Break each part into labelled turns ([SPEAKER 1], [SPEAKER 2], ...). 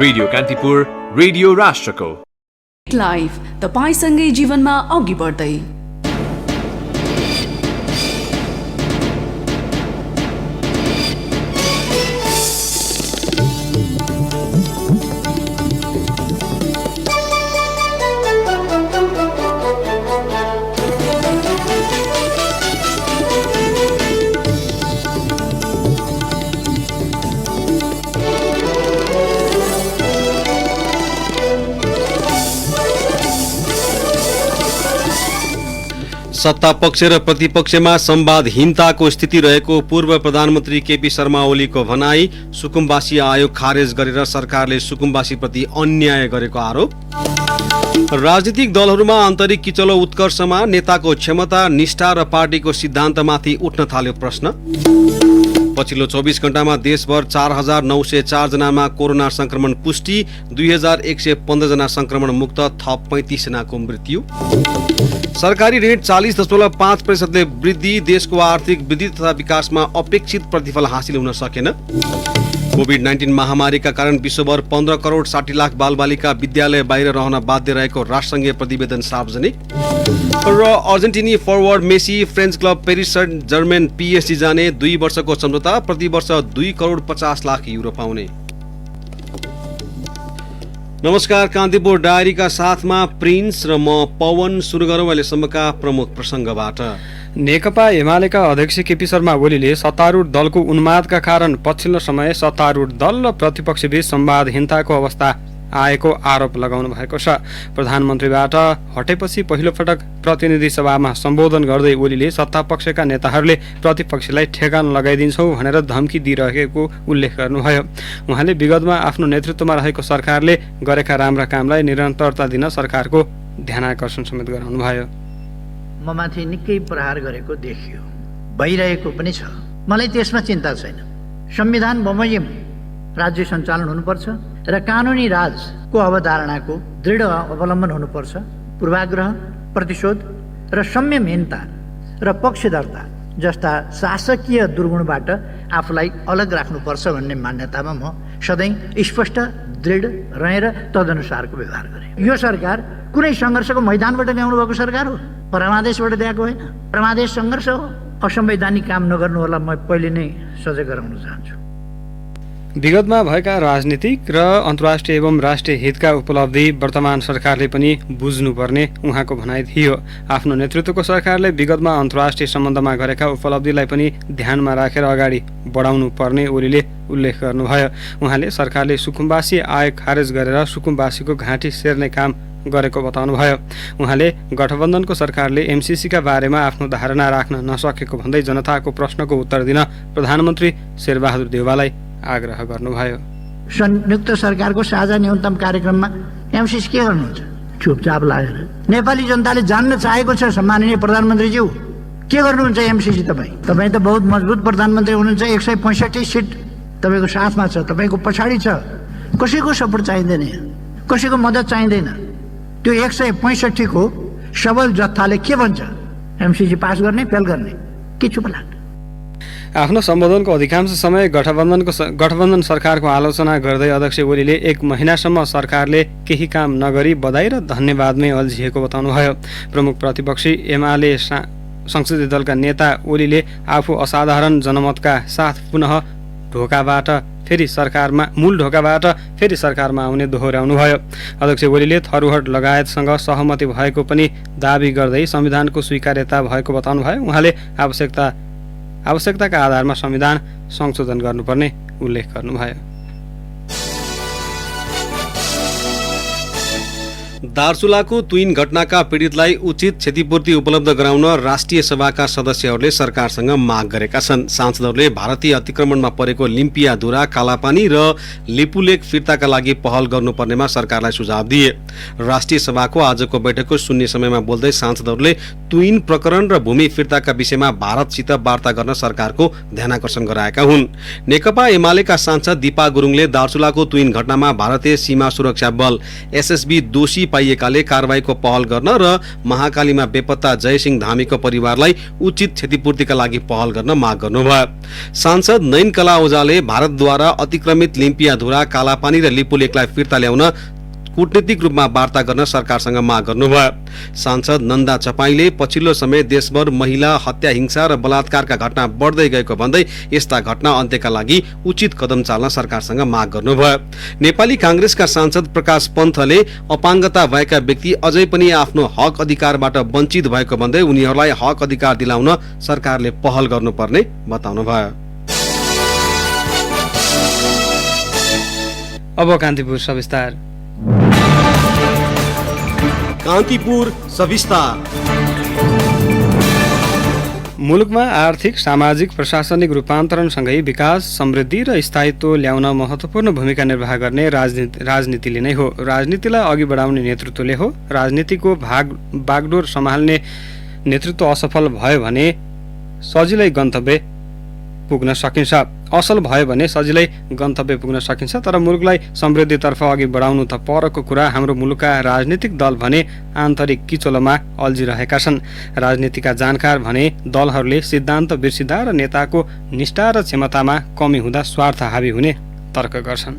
[SPEAKER 1] Radio Kantipur, radio राष्ट्रको
[SPEAKER 2] life तपाईसँगै जीवनमा अघि बढ्दै।
[SPEAKER 3] सत्ता पक्ष र प्रतिपक्षमा संवादहीनताको स्थिति रहेको पूर्व प्रधानमन्त्री केपी शर्मा ओलीको भनाई। सुकुम्बासी आयोग खारेज गरेर सरकारले सुकुम्बासीप्रति अन्याय गरेको आरोप। राजनीतिक दलहरूमा आन्तरिक किचलो उत्कर्षमा नेताको क्षमता, निष्ठा र पार्टीको सिद्धान्तमाथि उठ्न थाल्यो प्रश्न। पछिल्लो 24 घण्टामा देशभर 4,904 जनामा कोरोना संक्रमण पुष्टि, 2,115 जना संक्रमण मुक्त, थप 35 जनाको मृत्यु। सरकारी ऋण 40.5% वृद्धि, देशको आर्थिक वृद्धि तथा विकासमा अपेक्षित प्रतिफल हासिल हुन सकेन। कोभिड-19 महामारीका कारण विश्वभर 15 करोड 60 लाख बालबालिका विद्यालय बाहिर रहन बाध्य रहेको राष्ट्रसङ्घीय प्रतिवेदन सार्वजनिक। र अर्जेन्टिनी forward Messi French club Paris Saint Germain PSG जाने, 2 वर्षको सम्झौता, प्रति वर्ष 2 करोड 50 लाख युरो पाउने। नमस्कार, कान्तिपुर डायरीका साथमा प्रिन्स र म पवन। सुरु गरौँ अहिलेसम्मका प्रमुख प्रसङ्गबाट।
[SPEAKER 4] नेकपा एमालेका अध्यक्ष केपी शर्मा ओलीले सत्तारूढ दलको उन्मादका कारण पछिल्लो समय सत्तारूढ दल र प्रतिपक्षबीच संवादहीनताको अवस्था आएको आरोप लगाउनु भएको छ। प्रधानमन्त्रीबाट हटेपछि पहिलो पटक प्रतिनिधि सभामा सम्बोधन गर्दै ओलीले सत्तापक्षका नेताहरूले प्रतिपक्षलाई ठेगान लगाइदिन्छौँ भनेर धम्की दिइरहेको उल्लेख गर्नुभयो। उहाँले विगतमा आफ्नो नेतृत्वमा रहेको सरकारले गरेका राम्रा कामलाई निरन्तरता दिन सरकारको ध्यानाकर्षण समेत गराउनुभयो।
[SPEAKER 5] म माथि निकै प्रहार गरेको देखियो, भइरहेको पनि छ। मलाई त्यसमा चिन्ता छैन। संविधान बमोजिम राज्य सञ्चालन हुनुपर्छ र कानुनी राजको अवधारणाको दृढ अवलम्बन हुनुपर्छ। पूर्वाग्रह, प्रतिशोध र संयमहीनता र पक्षधरता जस्ता शासकीय दुर्गुणबाट आफूलाई अलग राख्नुपर्छ भन्ने मान्यतामा म सधैँ स्पष्ट, दृढ रहेर तदनुसारको व्यवहार गरेँ। यो सरकार कुनै सङ्घर्षको मैदानबाट ल्याउनु भएको सरकार हो, परमादेशबाट ल्याएको होइन। परमादेश सङ्घर्ष हो। असंवैधानिक काम नगर्नु होला, म पहिले नै सजग गराउन चाहन्छु।
[SPEAKER 4] विगतमा भएका राजनीतिक र अन्तर्राष्ट्रिय एवं राष्ट्रिय हितका उपलब्धि वर्तमान सरकारले पनि बुझ्नुपर्ने उहाँको भनाइ थियो। आफ्नो नेतृत्वको सरकारले विगतमा अन्तर्राष्ट्रिय सम्बन्धमा गरेका उपलब्धिलाई पनि ध्यानमा राखेर अगाडि बढाउनु पर्ने ओलीले उल्लेख गर्नुभयो। उहाँले सरकारले सुकुम्बासी आयोग खारेज गरेर सुकुम्बासीको घाँटी सेर्ने काम गरेको बताउनुभयो। उहाँले गठबन्धनको सरकारले MCCका बारेमा आफ्नो धारणा राख्न नसकेको भन्दै जनताको प्रश्नको उत्तर दिन प्रधानमन्त्री शेरबहादुर देउवालाई आग्रह गर्नुभयो।
[SPEAKER 5] संयुक्त सरकारको साझा न्यूनतम कार्यक्रममा MCC के गर्नुहुन्छ? चुपचाप लागेर। नेपाली जनताले जान्न चाहेको छ, सम्माननीय प्रधानमन्त्रीज्यू के गर्नुहुन्छ MCC? तपाईँ त बहुत मजबुत प्रधानमन्त्री हुनुहुन्छ। 165 सिट तपाईँको साथमा छ, तपाईँको पछाडि छ। कसैको सपोर्ट चाहिँदैन, कसैको मद्दत चाहिँदैन। त्यो 165 को सबल जत्थाले के भन्छ? MCC पास गर्ने, फेल गर्ने, के चुप लाग्छ?
[SPEAKER 4] आफ्नो सम्बोधनको अधिकांश समय गठबन्धन सरकारको आलोचना गर्दै अध्यक्ष ओलीले 1 महिनासम्म सरकारले केही काम नगरी बधाई र धन्यवादमै अल्झिएको बताउनुभयो। प्रमुख प्रतिपक्षी एमाले संसदीय दलका नेता ओलीले आफू असाधारण जनमतका साथ पुनः मूल ढोकाबाट फेरि सरकारमा आउने दोहोर्याउनुभयो। अध्यक्ष ओलीले थरुहट लगायतसँग सहमति भएको पनि दाबी गर्दै संविधानको स्वीकार्यता भएको बताउनुभयो। उहाँले आवश्यकताका आधारमा संविधान संशोधन गर्नुपर्ने उल्लेख गर्नुभयो।
[SPEAKER 3] दार्चुलाको तुइन घटनाका पीडितलाई उचित क्षतिपूर्ति उपलब्ध गराउन राष्ट्रिय सभाका सदस्यहरूले सरकारसँग माग गरेका छन्। सांसदहरूले भारतीय अतिक्रमणमा परेको लिम्पियाधुरा, कालापानी र लिपुलेक फिर्ताका लागि पहल गर्नुपर्नेमा सरकारलाई सुझाव दिए। राष्ट्रिय सभाको आजको बैठकको शून्य समयमा बोल्दै सांसदहरूले तुइन प्रकरण र भूमि फिर्ताका विषयमा भारतसित वार्ता गर्न सरकारको ध्यानाकर्षण गराएका हुन्। नेकपा एमालेका सांसद दिपा गुरुङले दार्चुलाको तुइन घटनामा भारतीय सीमा सुरक्षा बल SSB दोषी पाइएकाले कारबाहीको पहल गर्न र महाकालीमा बेपत्ता जयसिंह धामीको परिवारलाई उचित क्षतिपूर्तिका लागि पहल गर्न माग गर्नुभयो। सांसद नयनकला ओझाले भारतद्वारा अतिक्रमित लिम्पियाधुरा, कालापानी र लिपु लेकलाई फिर्ता ल्याउन कूटनीतिक रूपमा वार्ता गर्न सरकारसँग माग गर्नुभयो। सांसद नन्दा चपाईले पछिल्लो समय देशभर महिला हत्या, हिंसा र बलात्कारका घटना बढ्दै गएको भन्दै यस्ता घटना अन्त्यका लागि उचित कदम चाल्न सरकारसँग माग गर्नुभयो। नेपाली कांग्रेसका सांसद प्रकाश पन्थले अपाङ्गता भएका व्यक्ति अझै पनि आफ्नो हक अधिकारबाट वञ्चित भएको भन्दै उनीहरूलाई हक अधिकार दिलाउन सरकारले पहल गर्नुपर्ने बताउनुभयो।
[SPEAKER 4] अब कान्तिपुर सविस्तार।
[SPEAKER 3] कान्तिपुर सविस्तार।
[SPEAKER 4] मुलुकमा आर्थिक, सामाजिक, प्रशासनिक रूपान्तरणसँगै विकास, समृद्धि र स्थायित्व ल्याउन महत्त्वपूर्ण भूमिका निर्वाह गर्ने राजनीतिले नै हो। राजनीतिलाई अघि बढाउने नेतृत्वले हो। राजनीतिको बागडोर सम्हाल्ने नेतृत्व असफल भयो भने सजिलै गन्तव्य पुग्न सकिन्छ। असल भयो भने सजिलै गन्तव्य पुग्न सकिन्छ। तर मुलुकलाई समृद्धितर्फ अघि बढाउनु त परको कुरा। हाम्रो मुलुकका राजनीतिक दल भने आन्तरिक किचोलोमा अल्झिरहेका छन्। राजनीतिका जानकार भने दलहरूले सिद्धान्त बिर्सिँदा र नेताको निष्ठा र क्षमतामा कमी हुँदा स्वार्थ हावी हुने तर्क गर्छन्।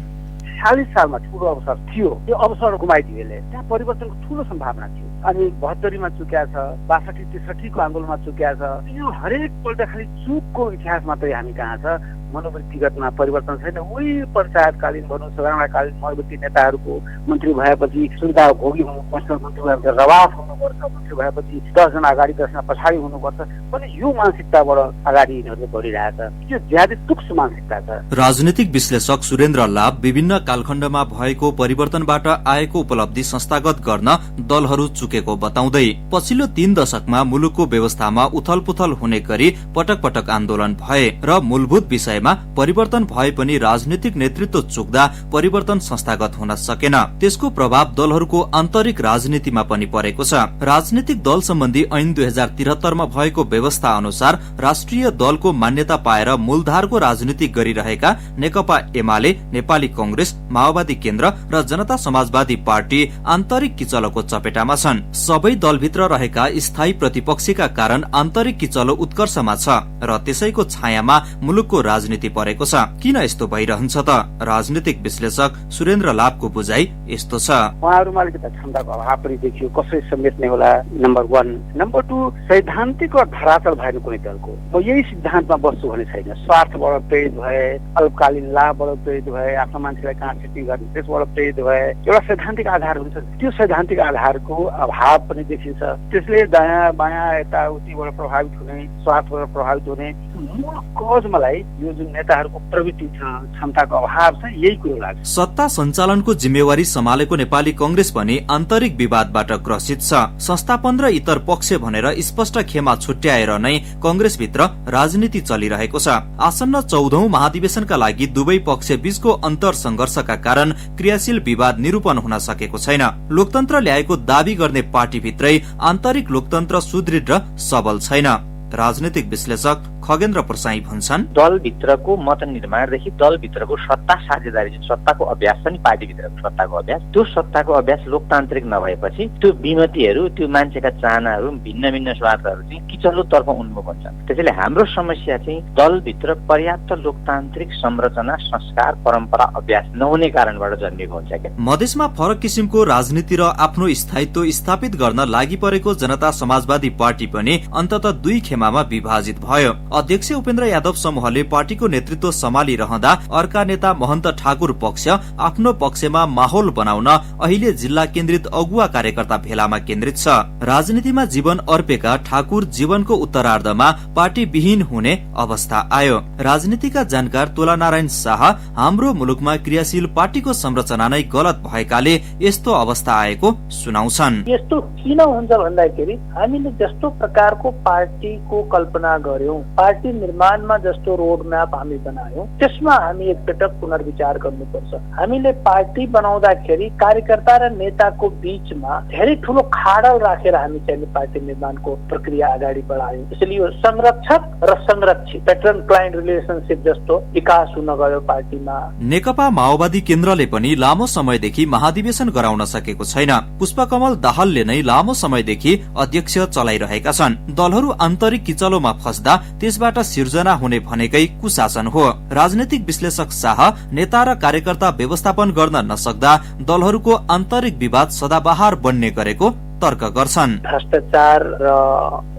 [SPEAKER 6] 40 सालमा ठुलो अवसर थियो, त्यो अवसर गुमाइदियो। त्यहाँ परिवर्तनको ठुलो सम्भावना थियो। अनि 72 मा चुक्या छ, 62-63 को आन्दोलनमा चुक्या छ। यो हरेक पल्ट खालि चुकको इतिहास मात्रै हामी कहाँ छ। मनोवृत्तिगतमा परिवर्तन छैन। उही पञ्चायतकालीन भनौँ, सदनकालीन मनोवृत्ति नेताहरूको मन्त्री भएपछि सुविधा भोगी हुनुपर्छ, मन्त्री भएपछि रवाफ हुनुपर्छ, मन्त्री भएपछि 10 जना अगाडि 10 जना पछाडि हुनुपर्छ पनि यो मानसिकताबाट अगाडि यिनीहरूले बढिरहेछ। यो ज्यादै तुक्ष मानसिकता छ।
[SPEAKER 7] राजनीतिक विश्लेषक सुरेन्द्र लाभ विभिन्न कालखण्डमा भएको परिवर्तनबाट आएको उपलब्धि संस्थागत गर्न दलहरू चुकेको बताउँदै पछिल्लो 3 दशकमा मुलुकको व्यवस्थामा उथलपुथल हुने गरी पटक पटक आन्दोलन भए र मूलभूत विषयमा परिवर्तन भए पनि राजनीतिक नेतृत्व चुक्दा परिवर्तन संस्थागत हुन सकेन। त्यसको प्रभाव दलहरूको आन्तरिक राजनीतिमा पनि परेको छ। राजनीतिक दल सम्बन्धी ऐन 2073 मा भएको व्यवस्था अनुसार राष्ट्रिय दलको मान्यता पाएर मूलधारको राजनीति गरिरहेका नेकपा एमाले, नेपाली कांग्रेस, माओवादी केन्द्र र जनता समाजवादी पार्टी आन्तरिक किचलोको चपेटामा छन्। सबै दलभित्र रहेका स्थायी प्रतिपक्षीका कारण आन्तरिक किचलो उत्कर्षमा छ र त्यसैको छायामा मुलुकको राजनीति परेको छ। किन यस्तो भइरहन्छ त? राजनीतिक विश्लेषक सुरेन्द्र लाभको बुझाइ यस्तो छ।
[SPEAKER 6] उहाँहरूमा अलिकति क्षमताको अभाव पनि देखियो। कसरी समेट्ने होला, नम्बर 1। नम्बर 2, सैद्धान्तिक धरातल भएन कुनै दलको। म यही सिद्धान्तमा बस्छु भन्ने छैन। स्वार्थबाट प्रेरित भए, अल्पकालीन लाभबाट प्रेरित भए, आफ्नो मान्छेलाई कहाँ सेटिङ गर्ने त्यसबाट प्रेरित भए। एउटा सैद्धान्तिक आधार हुन्छ। त्यो सैद्धान्तिक आधारको अभाव पनि देखिन्छ। त्यसले दायाँ बायाँ यताउतिबाट प्रभावित हुने, स्वार्थबाट प्रभावित हुने मूल कज मलाई यो जुन नेताहरूको प्रवृत्ति छ, क्षमताको अभाव छ, यही कुरो लाग्छ।
[SPEAKER 7] सत्ता सञ्चालनको जिम्मेवारी सम्हालेको नेपाली कांग्रेस पनि आन्तरिक विवादबाट ग्रसित छ। संस्थापन र इतर पक्ष भनेर स्पष्ट खेमा छुट्याएर नै कांग्रेसभित्र राजनीति चलिरहेको छ। आसन्न 14औं महाधिवेशनका लागि दुवै पक्ष बीचको अन्तर संघर्षका कारण क्रियाशील विवाद निरूपण हुन सकेको छैन। लोकतन्त्र ल्याएको दावी गर्ने पार्टीभित्रै आन्तरिक लोकतन्त्र सुदृढ र सबल छैन। राजनीतिक विश्लेषक खगेन्द्र प्रसाई भन्छन्,
[SPEAKER 8] दलभित्रको मत निर्माणदेखि दलभित्रको सत्ता साझेदारी, जुन सत्ताको अभ्यास छ नि, पार्टीभित्रको सत्ताको अभ्यास, त्यो सत्ताको अभ्यास लोकतान्त्रिक नभएपछि त्यो विमतिहरू, त्यो मान्छेका चाहनाहरू, भिन्न भिन्न स्वार्थहरू चाहिँ किचलोतर्फ उन्मुख हुन्छन्। त्यसैले हाम्रो समस्या चाहिँ दलभित्र पर्याप्त लोकतान्त्रिक संरचना, संस्कार, परम्परा, अभ्यास नहुने कारणबाट जन्मिएको हुन्छ। क्या
[SPEAKER 7] मधेसमा फरक किसिमको राजनीति र आफ्नो स्थायित्व स्थापित गर्न लागि परेको जनता समाजवादी पार्टी पनि अन्ततः 2 खेमामा विभाजित भयो। अध्यक्ष उपेन्द्र यादव समूहले पार्टीको नेतृत्व सम्हालिरहँदा अर्का नेता महन्त ठाकुर पक्ष आफ्नो पक्षमा माहौल बनाउन अहिले जिल्ला केन्द्रित अगुवा कार्यकर्ता भेलामा केन्द्रित छ। राजनीतिमा जीवन अर्पेका ठाकुर जीवनको उत्तरार्धमा पार्टी विहीन हुने अवस्था आयो। राजनीतिका जानकार तोलानारायण शाह हाम्रो मुलुकमा क्रियाशील पार्टीको संरचना नै गलत भएकाले यस्तो अवस्था आएको सुनाउँछन्।
[SPEAKER 6] यस्तो किन हुन्छ भन्दाखेरि हामीले जस्तो प्रकारको पार्टीको
[SPEAKER 9] पार्टीको कल्पना गर्यौं, पार्टी निर्माणमा जस्तो रोड म्याप हामी बनायौं, त्यसमा हामी एकपटक पुनर्विचार गर्नुपर्छ। हामीले पार्टी बनाउँदाखेरि कार्यकर्ता र नेताको बीचमा धेरै ठूलो खाडल राखेर हामी चाहिँ पार्टी निर्माणको प्रक्रिया अगाडि बढायौं। त्यसैले यो संरक्षक र संरक्षित पेट्रन क्लाइन्ट रिलेसनशिप जस्तो विकास हुन गयो पार्टीमा।
[SPEAKER 7] नेकपा माओवादी केन्द्रले पनि लामो समयदेखि महाधिवेशन गराउन सकेको छैन। पुष्पकमल दाहालले नै लामो समयदेखि अध्यक्ष चलाइरहेका छन्। दलहरू आन्तरिक किचलोमा फस्दा त्यसबाट सिर्जना हुने भनेकै कुशासन हो। राजनीतिक विश्लेषक शाह नेता र कार्यकर्ता व्यवस्थापन गर्न नसक्दा दलहरूको आन्तरिक विवाद सदाबहार बन्ने गरेको तर्क गर्छन्।
[SPEAKER 9] भ्रष्टाचार र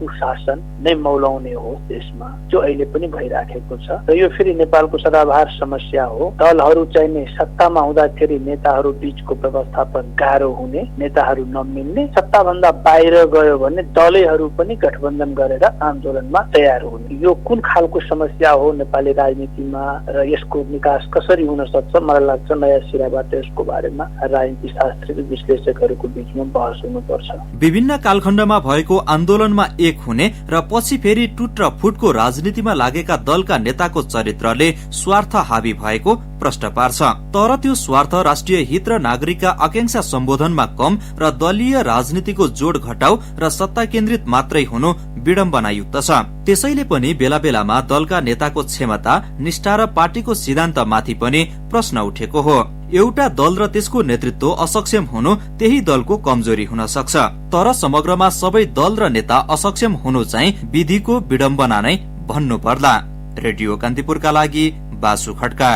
[SPEAKER 9] कुशासन नै मौलाउने हो देशमा, जो अहिले पनि भइराखेको छ र यो फेरि नेपालको सदाबहार समस्या हो। दलहरू चाहिँ नै सत्तामा हुँदाखेरि नेताहरू बीचको व्यवस्थापन गाह्रो हुने, नेताहरू नमिल्ने, सत्ताभन्दा बाहिर गयो भने दलैहरू पनि गठबन्धन गरेर आन्दोलनमा तयार हुने। यो कुन खालको समस्या हो नेपाली राजनीतिमा र यसको निकास कसरी हुन सक्छ, मलाई लाग्छ नयाँ सिराबाट यसको बारेमा राजनीति शास्त्री विश्लेषकहरूको बीचमा बहस हुनुपर्छ।
[SPEAKER 7] विभिन्न कालखण्डमा भएको आन्दोलनमा एक हुने र पछि फेरि टुट र फुटको राजनीतिमा लागेका दलका नेताको चरित्रले स्वार्थ हावी भएको प्रश्न पार्छ। तर त्यो स्वार्थ राष्ट्रिय हित र नागरिकका आकांक्षा सम्बोधनमा कम र दलीय राजनीतिको जोड घटाउ र सत्ता केन्द्रित मात्रै हुनु विडम्बनायुक्त छ। त्यसैले पनि बेला बेलामा दलका नेताको क्षमता, निष्ठा र पार्टीको सिद्धान्तमाथि पनि प्रश्न उठेको हो। एउटा दल र त्यसको नेतृत्व असक्षम हुनु त्यही दलको कमजोरी हुन सक्छ। तर समग्रमा सबै दल र नेता असक्षम हुनु चाहिँ विधिको विडम्बना नै भन्नु पर्ला। रेडियो कान्तिपुरका लागि बासु खड्का।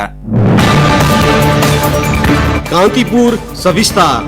[SPEAKER 3] कान्तिपुर सविस्तार।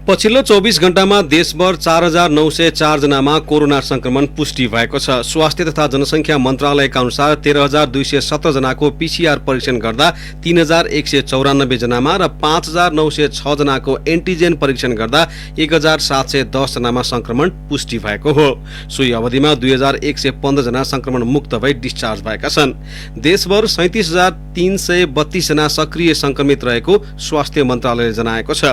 [SPEAKER 3] पछिल्लो 24 घण्टामा देशभर 4,904 जनामा कोरोना संक्रमण पुष्टि भएको छ। स्वास्थ्य तथा जनसंख्या मन्त्रालयका अनुसार 13,217 जनाको पीसीआर परीक्षण गर्दा 3,194 जनामा र 5,906 जनाको एन्टिजेन परीक्षण गर्दा 1,710 जनामा संक्रमण पुष्टि भएको हो। सोही अवधिमा 2,115 जना संक्रमण मुक्त भई डिस्चार्ज भएका छन्। देशभर 37,332 जना सक्रिय संक्रमित रहेको स्वास्थ्य मन्त्रालयले जनाएको छ।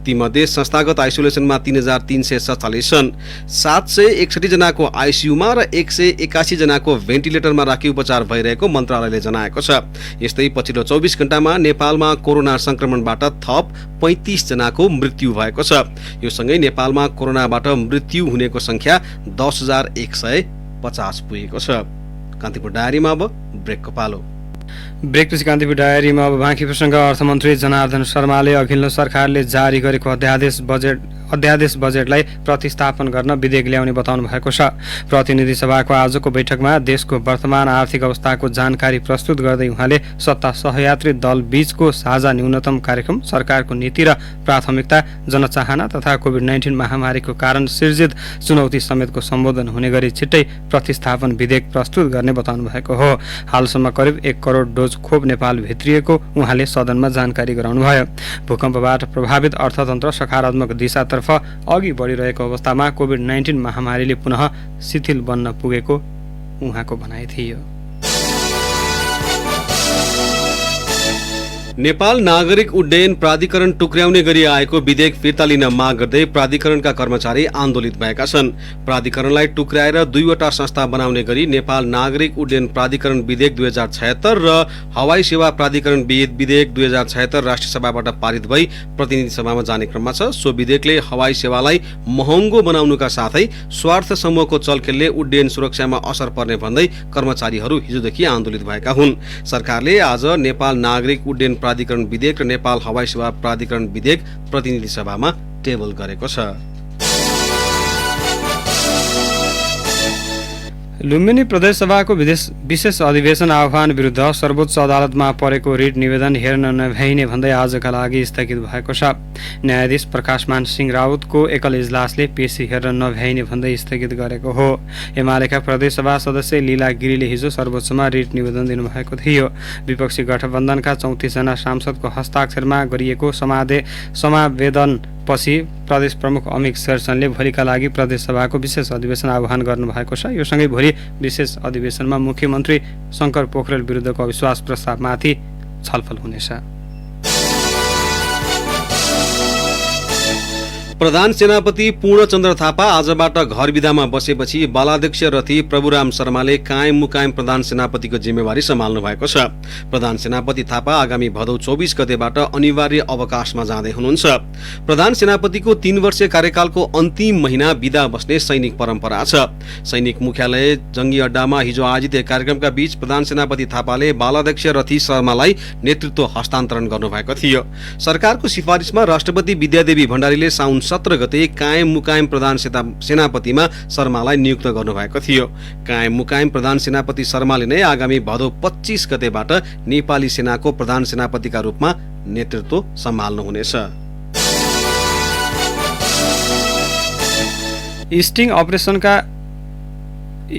[SPEAKER 3] तीमध्ये संस्थागत आइसोलेसनमा 3,347 छन्। 761 जनाको आइसियुमा र 181 जनाको भेन्टिलेटरमा राखी उपचार भइरहेको मन्त्रालयले जनाएको छ। यस्तै पछिल्लो 24 घण्टामा नेपालमा कोरोना संक्रमणबाट थप 35 जनाको मृत्यु भएको छ। यो सँगै नेपालमा कोरोनाबाट मृत्यु हुनेको संख्या 10,150 पुगेको छ। कान्तिपुर डायरीमा अब ब्रेकको पालो।
[SPEAKER 4] ब्रेकपछि कान्तिपुर डायरीमा अब बाँकी प्रसङ्ग। अर्थमन्त्री जनार्दन शर्माले अघिल्लो सरकारले जारी गरेको अध्यादेश बजेटलाई प्रतिस्थापन गर्न विधेयक ल्याउने बताउनु भएको छ। प्रतिनिधि सभाको आजको बैठकमा देशको वर्तमान आर्थिक अवस्थाको जानकारी प्रस्तुत गर्दै उहाँले सत्ता सहयात्री दल बीचको साझा न्यूनतम कार्यक्रम, सरकारको नीति र प्राथमिकता, जनचाहना तथा कोभिड-19 महामारीको कारण सिर्जित चुनौती समेतको सम्बोधन हुने गरी छिट्टै प्रतिस्थापन विधेयक प्रस्तुत गर्ने बताउनु भएको हो। हालसम्म करिब 1 करोड डोज खोप नेपाल भित्रिएको उहाँले सदनमा जानकारी गराउनुभयो। भूकम्पबाट प्रभावित अर्थतन्त्र सकारात्मक दिशातर्फ अघि बढिरहेको अवस्थामा कोभिड-19 महामारीले पुनः शिथिल बन्न पुगेको उहाँको भनाइ थियो।
[SPEAKER 3] नेपाल नागरिक उड्डयन प्राधिकरण टुक्र्याउने गरी आएको विधेयक फिर्ता लिन माग गर्दै प्राधिकरणका कर्मचारी आन्दोलित भएका छन्। प्राधिकरणलाई टुक्र्याएर 2वटा संस्था बनाउने गरी नेपाल नागरिक उड्डयन प्राधिकरण विधेयक 2076 र हवाई सेवा प्राधिकरण विधेयक 2076 राष्ट्रिय सभाबाट पारित भई प्रतिनिधि सभामा जाने क्रममा छ। सो विधेयकले हवाई सेवालाई महँगो बनाउनुका साथै स्वार्थ समूहको चलखेलले उड्डयन सुरक्षामा असर पर्ने भन्दै कर्मचारीहरू हिजोदेखि आन्दोलित भएका हुन्। सरकारले आज नेपाल नागरिक उड्डयन प्राधिकरण विधेयक र नेपाल हवाई सेवा प्राधिकरण विधेयक प्रतिनिधि सभामा टेबल गरेको छ।
[SPEAKER 4] लुम्बिनी प्रदेशसभाको विशेष अधिवेशन आह्वान विरुद्ध सर्वोच्च अदालतमा परेको रिट निवेदन हेर्न नभ्याइने भन्दै आजका लागि स्थगित भएको छ। न्यायाधीश प्रकाशमान सिंह राउतको एकल इजलासले पेशी हेर्न नभ्याइने भन्दै स्थगित गरेको हो। एमालेका प्रदेशसभा सदस्य लीला गिरीले हिजो सर्वोच्चमा रिट निवेदन दिनुभएको थियो। विपक्षी गठबन्धनका 34 जना सांसदको हस्ताक्षरमा गरिएको समावेदन पछि प्रदेश प्रमुख अमिक शेरचनले भोलिका लागि प्रदेशसभाको विशेष अधिवेशन आह्वान गर्नुभएको छ। यो सँगै भोलि विशेष अधिवेशनमा मुख्यमन्त्री शंकर पोखरेल विरुद्धको अविश्वास प्रस्तावमाथि छलफल हुनेछ।
[SPEAKER 3] प्रधान सेनापति पूर्णचन्द्र थापा आजबाट घर विदामा बसेपछि बालाध्यक्ष रथी प्रभुराम शर्माले कायम मुकायम प्रधान सेनापतिको जिम्मेवारी सम्हाल्नु भएको छ। प्रधान सेनापति थापा आगामी भदौ 24 गतेबाट अनिवार्य अवकाशमा जाँदै हुनुहुन्छ। प्रधान सेनापतिको 3 वर्षीय कार्यकालको अन्तिम महिना विदा बस्ने सैनिक परम्परा छ। सैनिक मुख्यालय जंगी अड्डामा हिजो आयोजित एक कार्यक्रमका बीच प्रधान सेनापति थापाले बालाध्यक्ष रथी शर्मालाई नेतृत्व हस्तान्तरण गर्नुभएको थियो। सरकारको सिफारिसमा राष्ट्रपति विद्यादेवी भण्डारीले साउन 17 गते कायम मुकायम प्रधान सेनापतिमा शर्मालाई नियुक्त गर्नुभएको थियो। कायम मुकायम प्रधान सेनापति शर्माले नै आगामी भदौ 25 गतेबाट नेपाली सेनाको प्रधान सेनापतिका रूपमा नेतृत्व सम्हाल्नुहुनेछ।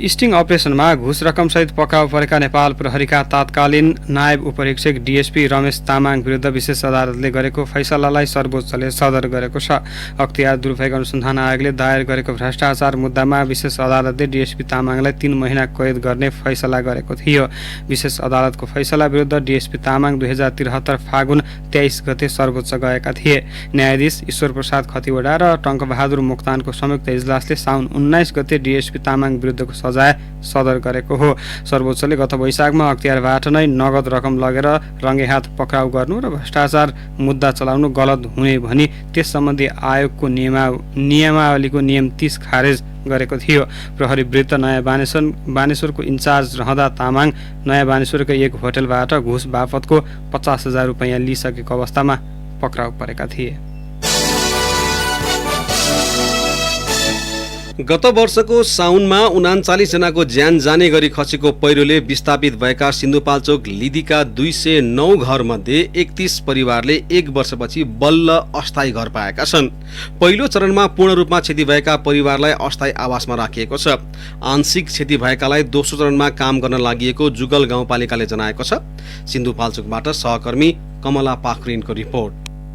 [SPEAKER 4] स्टिङ अपरेसनमा घुस रकमसहित पक्राउ परेका नेपाल प्रहरीका तत्कालीन नायब उपरीक्षक डीएसपी रमेश तामाङ विरुद्ध विशेष अदालतले गरेको फैसलालाई सर्वोच्चले सदर गरेको छ। अख्तियार दुरुपयोग अनुसन्धान आयोगले दायर गरेको भ्रष्टाचार मुद्दामा विशेष अदालतले डीएसपी तामाङलाई 3 महिना कैद गर्ने फैसला गरेको थियो। विशेष अदालतको फैसला विरुद्ध डीएसपी तामाङ 2073 फागुन 23 गते सर्वोच्च गएका थिए। न्यायाधीश ईश्वर प्रसाद खतिवडा र टङ्कबहादुर मोक्तानको संयुक्त इजलासले साउन 19 गते डीएसपी तामाङ विरुद्धको सजाय सदर गरेको हो। सर्वोच्चले गत वैशाखमा अख्तियारबाट नै नगद रकम लगेर रङ्गेहात पक्राउ गर्नु र भ्रष्टाचार मुद्दा चलाउनु गलत हुने भनी त्यस सम्बन्धी आयोगको नियमावलीको नियम 30 खारेज गरेको थियो। प्रहरी वृत्त नयाँ बानेश्वरको इन्चार्ज रहँदा तामाङ नयाँ बानेश्वरको एक होटलबाट घुस बापतको 50,000 रुपैयाँ लिइसकेको अवस्थामा पक्राउ परेका थिए।
[SPEAKER 3] गत वर्षको साउनमा 39 जनाको ज्यान जाने गरी खसेको पहिरोले विस्थापित भएका सिन्धुपाल्चोक लिदिका 209 घरमध्ये 31 परिवारले 1 वर्षपछि बल्ल अस्थायी घर पाएका छन्। पहिलो चरणमा पूर्ण रूपमा क्षति भएका परिवारलाई अस्थायी आवासमा राखिएको छ। आंशिक क्षति भएकालाई दोस्रो चरणमा काम गर्न लागि जुगल गाउँपालिकाले जनाएको छ। सिन्धुपाल्चोकबाट सहकर्मी कमला पाखरिनको रिपोर्ट।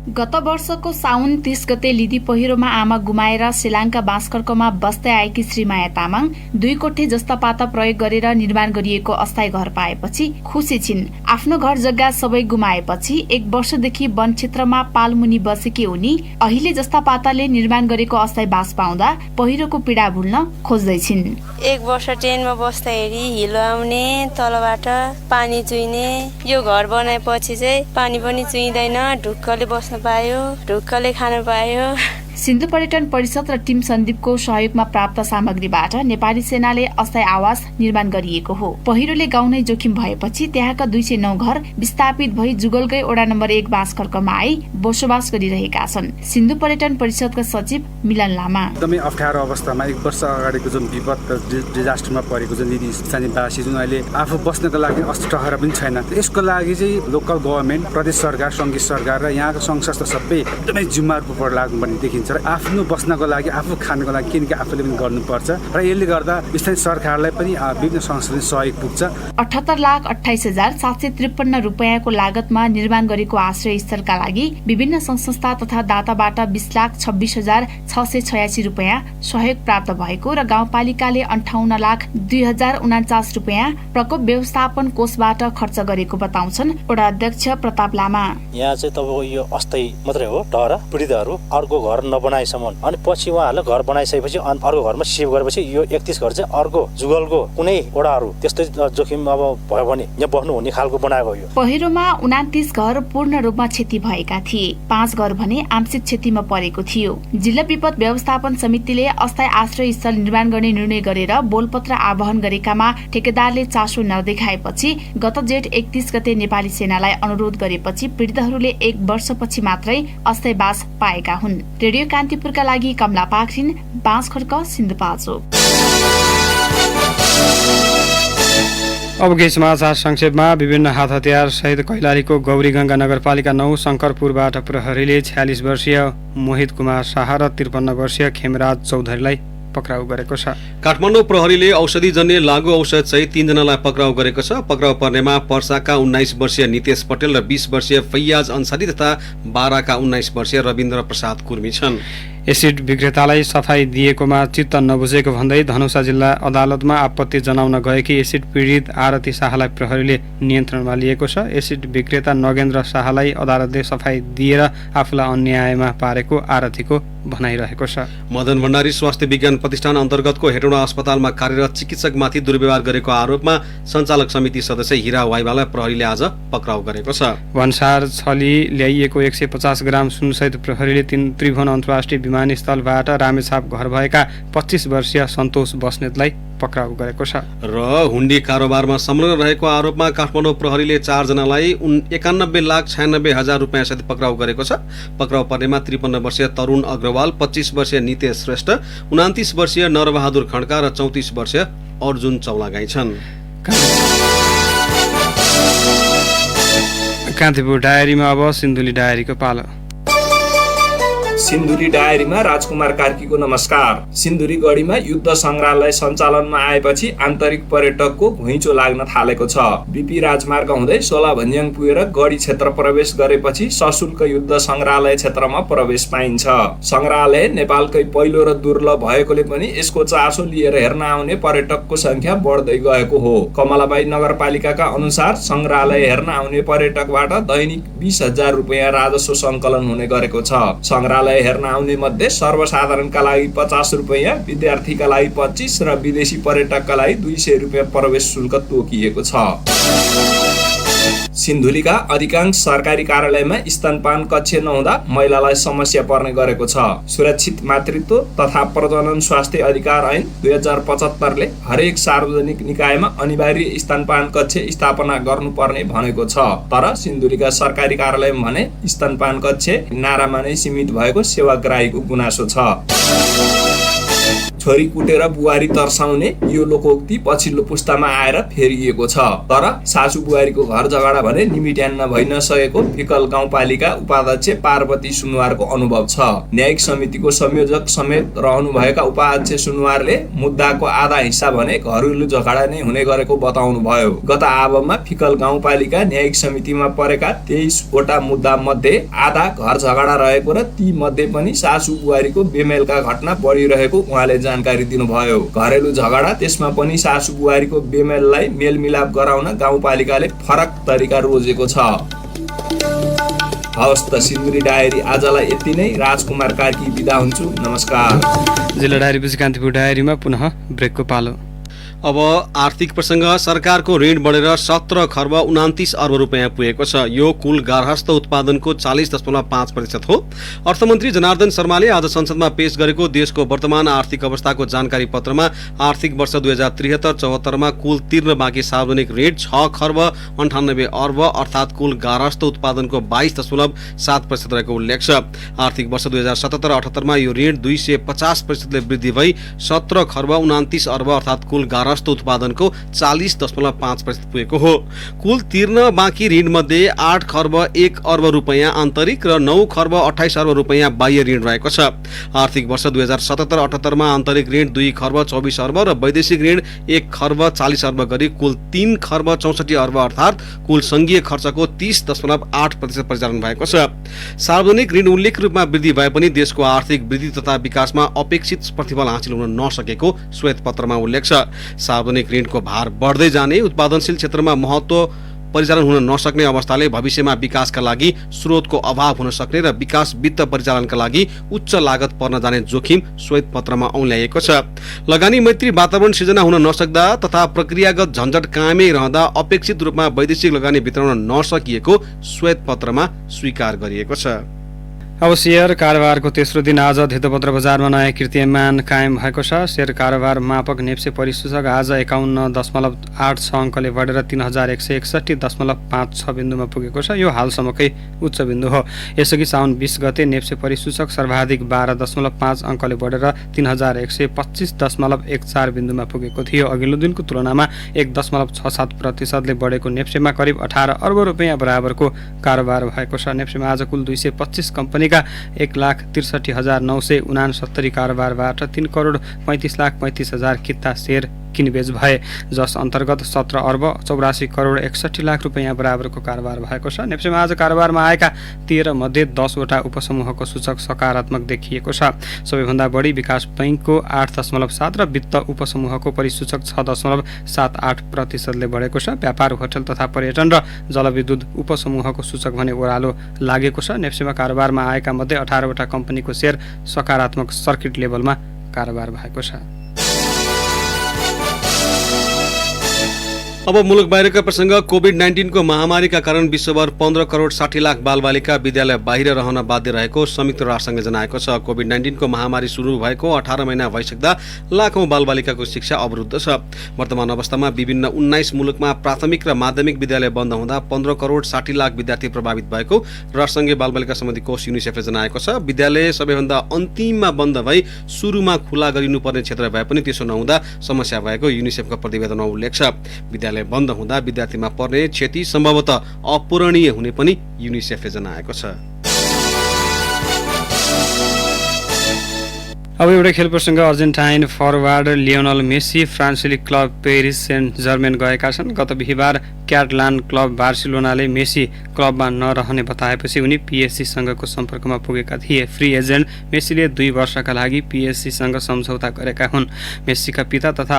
[SPEAKER 10] गत वर्षको साउन 30 गते लिदी पहिरोमा आमा गुमाएर श्रीलङ्का बाँसकर्कमा बस्दै आएकी श्रीमाया तामाङ 2 कोठे जस्ता पाता प्रयोग गरेर निर्माण गरिएको अस्थायी घर पाएपछि खुसी छिन्। आफ्नो घर जग्गा सबै गुमाएपछि 1 वर्षदेखि वन क्षेत्रमा पालमुनि बसेकी उनी अहिले जस्ता पाताले निर्माण गरेको अस्थायी बास पाउँदा पहिरोको पीडा भुल्न खोज्दैछिन्।
[SPEAKER 11] 1 वर्ष ट्रेनमा बस्दाखेरि हिलो आउने, तलबाट पानी चुइने, यो घर बनाएपछि चाहिँ पानी पनि चुइदैन, ढुक्कले बस्न पायो, ढुक्कले खान पायो।
[SPEAKER 10] सिन्धु पर्यटन परिषद र टिम सन्दीपको सहयोगमा प्राप्त सामग्रीबाट नेपाली सेनाले अस्थायी आवास निर्माण गरिएको हो। पहिरोले गाउँ नै जोखिम भएपछि त्यहाँका 209 घर विस्थापित भई जुगलकै वडा नम्बर 1 बाँसकर्कमा आई बसोबास गरिरहेका छन्। सिन्धु पर्यटन परिषदका सचिव मिलन लामा
[SPEAKER 12] एकदमै अप्ठ्यारो अवस्थामा 1 वर्ष अगाडिको जुन विपद डिजास्टरमा परेको जुन निधि स्थानीयवासी जुन अहिले आफू बस्नको लागि अस्तित्वहरा पनि छैन, यसको लागि चाहिँ लोकल गभर्नमेन्ट, प्रदेश सरकार, संघीय सरकार र यहाँको सङ्घ संस्था सबै एकदमै जिम्मेवार रूपमा लाग्नुपर्ने देखिन्छ। र आफ्नो बस्नको लागि, आफू खानको लागि किनकि आफूले पनि गर्नुपर्छ र यसले गर्दा स्थानीय सरकारलाई पनि विभिन्न संस्थाले सहयोग पुग्छ।
[SPEAKER 10] 78,28,753 रुपैयाँको लागतमा निर्माण गरेको आश्रय स्थलका लागि विभिन्न संस्था तथा दाताबाट 20,26,686 रुपैयाँ सहयोग प्राप्त भएको र गाउँपालिकाले 58,02,049 रुपैयाँ प्रकोप व्यवस्थापन कोषबाट खर्च गरेको बताउँछन् वडा अध्यक्ष प्रताप लामा।
[SPEAKER 13] यहाँ चाहिँ तपाईँको यो अस्थायी मात्रै हो, तर पीडितहरू अर्को घर नबनाएसम्म अनि पछि उहाँहरूले घर बनाइसकेपछि अर्को घरमा सिफ्ट गरेपछि यो 31 घर चाहिँ अर्को जुगलको कुनै वडाहरू त्यस्तै जोखिम अब भयो भने यहाँ बस्नु हुने खालको बनाएको यो।
[SPEAKER 10] पहिरोमा 29 घर पूर्ण रूपमा क्षति भएका थिए, 5 घर भने आंशिक क्षतिमा परेको थियो। जिल्ला विपद व्यवस्थापन समितिले अस्थायी आश्रय स्थल निर्माण गर्ने निर्णय गरेर बोलपत्र आह्वान गरेकामा ठेकेदारले चासो नदेखाएपछि गत जेठ 31 गते नेपाली सेनालाई अनुरोध गरेपछि पीडितहरूले 1 वर्षपछि मात्रै अस्थायी बास पाएका हुन्। रेडियो कान्तिपुरका लागि कमला पाखरिन, बाँसखर्क, सिन्धुपाल्चोक।
[SPEAKER 4] अब केही समाचार संक्षेपमा। विभिन्न हात हतियार सहित कैलालीको गौरीगंगा नगरपालिका 9 शङ्करपुरबाट प्रहरीले 46 वर्षीय मोहित कुमार शाह र 53 वर्षीय खेमराज चौधरीलाई पक्राउ गरेको छ।
[SPEAKER 3] काठमाडौँ प्रहरीले औषधिजन्य लागू औषध सहित 3 जनालाई पक्राउ गरेको छ। पक्राउ पर्नेमा पर्साका 19 वर्षीय नितेश पटेल र 20 वर्षीय फैयाज अन्सारी तथा बाराका 19 वर्षीय रविन्द्र प्रसाद कुर्मी छन्।
[SPEAKER 4] एसिड विक्रेतालाई सफाई दिएकोमा चित्त नबुझेको भन्दै धनुषा जिल्ला अदालतमा आपत्ति जनाउन गएकी एसिड पीडित आरती शाहलाई प्रहरीले नियन्त्रणमा लिएको छ। एसिड विक्रेता नगेन्द्र शाहलाई अदालतले सफाई दिएर आफूलाई अन्यायमा पारेको आरतीको भनाइरहेको छ।
[SPEAKER 3] मदन भण्डारी स्वास्थ्य विज्ञान प्रतिष्ठान अन्तर्गतको हेटौँडा अस्पतालमा कार्यरत चिकित्सकमाथि दुर्व्यवहार गरेको आरोपमा सञ्चालक समिति सदस्य हिरा वाइवालाई प्रहरीले आज पक्राउ गरेको छ।
[SPEAKER 4] भन्सार छली ल्याइएको 150 ग्राम सुनसहित प्रहरीले त्रिभुवन अन्तर्राष्ट्रिय विमानस्थलबाट रामेछाप घर भएका 25 वर्षीय सन्तोष बस्नेतलाई पक्राउ गरेको छ।
[SPEAKER 3] र हुन्डी कारोबारमा संलग्न रहेको आरोपमा काठमाडौँ प्रहरीले 4 जनालाई 91,96,000 रुपियाँ सहित पक्राउ गरेको छ। पक्राउ पर्नेमा 53 वर्षीय तरुण अग्रवाल, 25 वर्षीय नितेश श्रेष्ठ, 29 वर्षीय नरबहादुर खड्का र 34 वर्षीय अर्जुन चौलागाई छन्।
[SPEAKER 4] कान्तिपुर डायरीमा अब सिन्धुली डायरीको पालो।
[SPEAKER 14] सिन्धुली डायरीमा राजकुमार कार्कीको नमस्कार। सिन्धुली गढीमा युद्ध संग्रहालय सञ्चालनमा आएपछि आन्तरिक पर्यटकको घुइँचो लाग्न थालेको छ। बीपी राजमार्ग हुँदै सोला भन्ज्याङ पुगेर गढी क्षेत्र प्रवेश गरेपछि सशुल्क युद्ध संग्रहालय क्षेत्रमा प्रवेश पाइन्छ। संग्रहालय नेपालकै पहिलो र दुर्लभ भएकोले पनि यसको चासो लिएर हेर्न आउने पर्यटकको संख्या बढ्दै गएको हो। कमलाबाई नगरपालिकाका अनुसार संग्रहालय हेर्न आउने पर्यटकबाट दैनिक 20,000 रुपियाँ राजस्व सङ्कलन हुने गरेको छ। संग्रहालय हेर्न आउने मध्ये सर्वसाधारणका लागि 50 रुपियाँ, विद्यार्थीका लागि 25 र विदेशी पर्यटकका लागि 200 रुपियाँ प्रवेश शुल्क तोकिएको छ। सिन्धुलीका अधिकांश सरकारी कार्यालयमा स्तनपान कक्ष नहुँदा महिलालाई समस्या पर्ने गरेको छ। सुरक्षित मातृत्व तथा प्रजनन स्वास्थ्य अधिकार ऐन 2075 ले हरेक सार्वजनिक निकायमा अनिवार्य स्तनपान कक्ष स्थापना गर्नुपर्ने भनेको छ। तर सिन्धुलीका सरकारी कार्यालयमा भने स्तनपान कक्ष नारामा नै सीमित भएको सेवाग्राहीको गुनासो छ। छोरी कुटेर बुहारी तर्साउने यो लोकोक्ति पछिल्लो पुस्तामा आएर फेरिएको छ। तर सासू बुहारीको घर झगडा भने निमिट्यान्न भइ नसकेको फिकल गाउँपालिका उपाध्यक्ष पार्वती सुनुवारको अनुभव छ। न्यायिक समितिको संयोजक समेत रहनुभएका उपाध्यक्ष सुनुवारले मुद्दाको आधा हिस्सा भने घरेलु झगडा नै हुने गरेको बताउनु भयो। गत आबमा फिकल गाउँपालिका न्यायिक समितिमा परेका 23 वटा मुद्दा मध्ये आधा घर झगडा रहेको र ती मध्ये पनि सासू बुहारीको बेमेलका घटना बढिरहेको उहाँले जानकारी दिनुभयो। घरेलु झगडा त्यसमा पनि सासू बुहारीको बेमेललाई मेलमिलाप गराउन गाउँपालिकाले फरक तरिका रोजेको छ। हवस् त सिन्धुली डायरी आजलाई यति नै। राजकुमार कार्की बिदा हुन्छु। नमस्कार।
[SPEAKER 4] जिल्ला डायरीपछि कान्तिपुर डायरीमा पुनः ब्रेकको पालो।
[SPEAKER 3] अब आर्थिक प्रसङ्ग। सरकारको ऋण बढेर 17 खर्ब 29 अर्ब रुपियाँ पुगेको छ। यो कुल गार्हस्थ उत्पादनको 40.5% हो। अर्थमन्त्री जनार्दन शर्माले आज संसदमा पेश गरेको देशको वर्तमान आर्थिक अवस्थाको जानकारी पत्रमा आर्थिक वर्ष 2073-74 मा कुल तिर्न बाँकी सार्वजनिक ऋण 6 खर्ब 98 अर्ब अर्थात् कुल गार्हस्थ उत्पादनको 22.7% रहेको उल्लेख छ। आर्थिक वर्ष 2077-78 मा यो ऋण 250% ले वृद्धि भई 17 खर्ब 29 अर्ब अर्थात् कुल गार्हस्थ उत्पादनको 40.5% पुगेको हो। कुल तिर्न बाँकी ऋण मध्ये 8 खर्ब 1 अर्ब रुपियाँ आन्तरिक र 9 खर्ब 28 अर्ब रुपियाँ बाह्य ऋण रहेको छ। आर्थिक वर्ष 2077-78 मा आन्तरिक ऋण 2 खर्ब 24 अर्ब र वैदेशिक ऋण 1 खर्ब 40 अर्ब गरी कुल 3 खर्ब 64 अर्ब अर्थात् कुल संघीय खर्चको 30.8% परिचालन भएको छ। सार्वजनिक ऋण उल्लेख रूपमा वृद्धि भए पनि देशको आर्थिक वृद्धि तथा विकासमा अपेक्षित प्रतिफल हासिल हुन नसकेको श्वेत पत्रमा उल्लेख छ। सार्वजनिक ऋणको भार बढ्दै जाने, उत्पादनशील क्षेत्रमा महत्त्व परिचालन हुन नसक्ने अवस्थाले भविष्यमा विकासका लागि स्रोतको अभाव हुन सक्ने र विकास वित्त परिचालनका लागि उच्च लागत पर्न जाने जोखिम श्वेत पत्रमा औल्याइएको छ। लगानी मैत्री वातावरण सिर्जना हुन नसक्दा तथा प्रक्रियागत झन्झट कायमै रहँदा अपेक्षित रूपमा वैदेशिक लगानी भित्राउन नसकिएको श्वेत पत्रमा स्वीकार गरिएको छ।
[SPEAKER 4] अब शेयर कारोबारको तेस्रो दिन आज धितोपत्र बजारमा नयाँ कीर्तिमान कायम भएको छ। शेयर कारोबार मापक नेप्से परिसूचक आज 51.86 अङ्कले बढेर 3161.56 बिन्दुमा पुगेको छ। यो हालसम्मकै उच्च बिन्दु हो। यसअघि साउन 20 गते नेप्से परिसूचक सर्वाधिक 12.5 अङ्कले बढेर 3125.14 बिन्दुमा पुगेको थियो। अघिल्लो दिनको तुलनामा 1.67% ले बढेको नेप्सेमा करिब 18 अर्ब रुपियाँ बराबरको कारोबार भएको छ। नेप्सेमा आज कुल 225 कम्पनी 1,63,969 कारोबारबाट 3,35,35,000 किता शेयर किनबेच भए, जस अन्तर्गत 17 अर्ब 84 करोड 61 लाख रुपियाँ बराबरको कारोबार भएको छ। नेप्सेमा आज कारोबारमा आएका 13 मध्ये 10 वटा उपसमूहको सूचक सकारात्मक देखिएको छ। सबैभन्दा बढी विकास बैंकको 8.7 र वित्त उपसमूहको परिसूचक 6.78% बढेको छ। व्यापार, होटल तथा पर्यटन र जलविद्युत उपसमूहको सूचक भने ओह्रालो लागेको छ। नेप्सेमा कारोबारमा आएका मध्ये 18 वटा कम्पनीको शेयर सकारात्मक सर्किट लेभलमा कारोबार भएको छ।
[SPEAKER 3] अब मुलुक बाहिरका प्रसंग। कोभिड-19 को महामारीका कारण विश्वभर 15 करोड 60 लाख बालबालिका विद्यालय बाहिर रहन बाध्य रहेको संयुक्त राष्ट्रसंघले जनाएको छ। कोभिड-19 को महामारी सुरु भएको 18 महिना भइसक्दा लाखौं बालबालिकाको शिक्षा अवरुद्ध छ। वर्तमान अवस्थामा विभिन्न 19 मुलुकमा प्राथमिक र माध्यमिक विद्यालय बन्द हुँदा 15 करोड 60 लाख विद्यार्थी प्रभावित भएको राष्ट्रसंघीय बालबालिका समिति कोष युनिसेफले जनाएको छ। विद्यालय सबैभन्दा अन्तिममा बन्द भई सुरुमा खुला गरिनुपर्ने क्षेत्र भए पनि त्यसो नहुँदा समस्या भएको युनिसेफको प्रतिवेदनमा उल्लेख छ। विद्यालय बन्द हुँदा विद्यार्थीमा पर्ने क्षति सम्भवतः अपूरणीय हुने पनि युनिसेफले जनाएको छ।
[SPEAKER 4] अब एउटा खेल प्रसङ्ग। अर्जेन्टाइन फरवार्ड लियोनल मेसी फ्रान्सेली क्लब पेरिस सेन्ट जर्मेन गएका छन्। गत बिहिबार क्याटलान क्लब बार्सिलोनाले मेसी क्लबमा नरहने बताएपछि उनी पीएससीसँगको सम्पर्कमा पुगेका थिए। फ्री एजेन्ट मेसीले 2 वर्षका लागि पीएससीसँग सम्झौता गरेका हुन्। मेसीका पिता तथा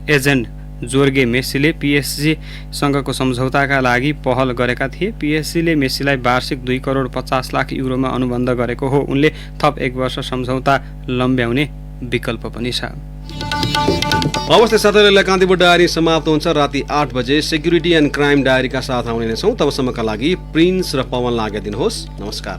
[SPEAKER 4] एजेन्ट जोर्गे मेसीले पीएससीसँगको सम्झौताका लागि पहल गरेका थिए। पीएससीले मेसीलाई वार्षिक 2 करोड 50 लाख युरोमा अनुबन्ध गरेको हो। उनले थप 1 वर्ष सम्झौता लम्ब्याउने विकल्प पनि छ।
[SPEAKER 3] अवस्था साथै कान्तिपुर डायरी समाप्त हुन्छ। राति 8 बजे सेक्युरिटी एन्ड क्राइम डायरीका साथ आउने नै छौँ। तबसम्मका लागि प्रिन्स र पवनलाई आज्ञा दिनुहोस्। नमस्कार।